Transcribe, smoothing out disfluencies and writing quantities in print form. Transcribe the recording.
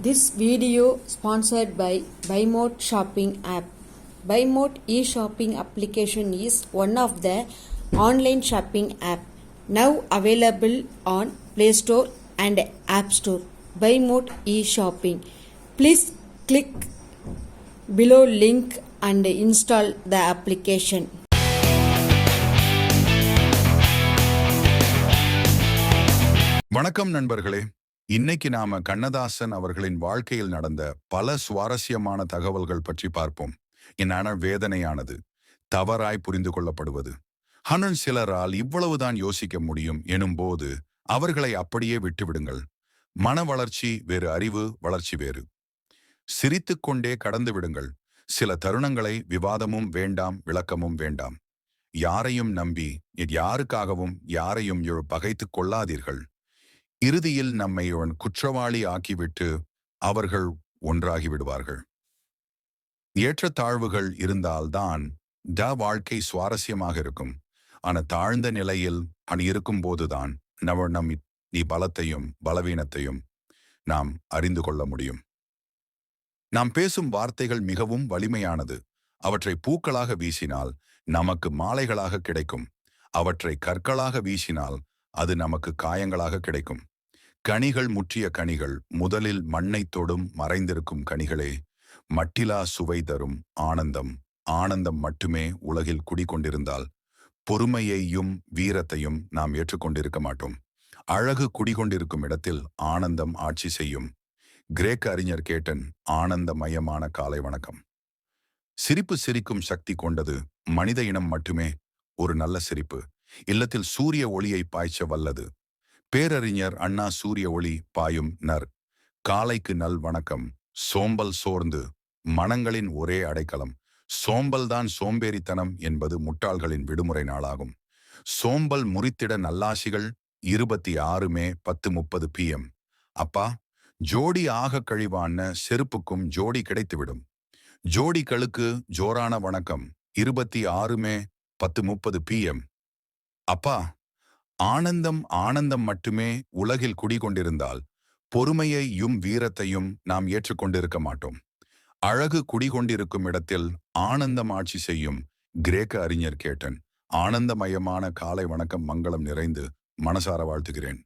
This video sponsored by BuyMode shopping app. BuyMode e-shopping application is one of the online shopping app now available on Play Store and App Store. BuyMode e-shopping. Please click below link and install the application. வணக்கம் நண்பர்களே. இன்னைக்கு நாம கண்ணதாசன் அவர்களின் வாழ்க்கையில் நடந்த பல சுவாரஸ்யமான தகவல்கள் பற்றி பார்ப்போம். என்னான வேதனையானது தவறாய் புரிந்து கொள்ளப்படுவது. சிலரால் இவ்வளவுதான் யோசிக்க முடியும் எனும்போது அவர்களை அப்படியே விட்டுவிடுங்கள். மன வளர்ச்சி வேறு, அறிவு வளர்ச்சி வேறு. சிரித்துக் கொண்டே கடந்து விடுங்கள். சில தருணங்களை விவாதமும் வேண்டாம், விளக்கமும் வேண்டாம். யாரையும் நம்பி யாருக்காகவும் யாரையும் பகைத்துக் கொள்ளாதீர்கள். இறுதியில் நம்மை குற்றவாளி ஆக்கிவிட்டு அவர்கள் ஒன்றாகி விடுவார்கள். ஏற்றத்தாழ்வுகள் இருந்தால்தான் வாழ்க்கை சுவாரஸ்யமாக இருக்கும். ஆனா தாழ்ந்த நிலையில் இருக்கும் போதுதான் நம் பலத்தையும் பலவீனத்தையும் நாம் அறிந்து கொள்ள முடியும். நாம் பேசும் வார்த்தைகள் மிகவும் வலிமையானது. அவற்றை பூக்களாக வீசினால் நமக்கு மாலைகளாக கிடைக்கும். அவற்றை கற்களாக வீசினால் அது நமக்கு காயங்களாக கிடைக்கும். கனிகள் முற்றிய கனிகள் முதலில் மண்ணை தொடும் மறைந்திருக்கும் கனிகளே. மட்டிலா சுவை தரும் ஆனந்தம். ஆனந்தம் மட்டுமே உலகில் குடிகொண்டிருந்தால் பொறுமையையும் வீரத்தையும் நாம் ஏற்றுக்கொண்டிருக்க மாட்டோம். அழகு குடிகொண்டிருக்கும் இடத்தில் ஆனந்தம் ஆட்சி செய்யும். கிரேக்க அறிஞர் கேட்டன் ஆனந்தமயமான காலை வணக்கம். சிரிப்பு சிரிக்கும் சக்தி கொண்டது மனித இனம் மட்டுமே. ஒரு நல்ல சிரிப்பு இல்லத்தில் சூரிய ஒளியை பாய்ச்ச வல்லது. பேரறிஞர் அண்ணா சூரிய ஒளி பாயும் நர். காலைக்கு நல் வணக்கம். சோம்பல் சோர்ந்து மனங்களின் ஒரே அடைக்கலம். சோம்பல்தான் சோம்பேறித்தனம் என்பது முட்டாள்களின் விடுமுறை நாளாகும். சோம்பல் முறித்திட நல்லாசிகள். 26 மே 10:30 PM. அப்பா, ஜோடி ஆக கழிவான செருப்புக்கும் ஜோடி கிடைத்துவிடும். ஜோடிகளுக்கு ஜோரான வணக்கம். 26 மே 10:30 PM. அப்பா, ஆனந்தம் மட்டுமே உலகில் குடிகொண்டிருந்தால் பொறுமையையும் வீரத்தையும் நாம் ஏற்றுக்கொண்டிருக்க மாட்டோம். அழகு குடிகொண்டிருக்கும் இடத்தில் ஆனந்தம் ஆட்சி செய்யும். கிரேக்க அறிஞர் கேட்டன் ஆனந்தமயமான காலை வணக்கம் மங்களம் நிறைந்து மனசார வாழ்த்துகிறேன்.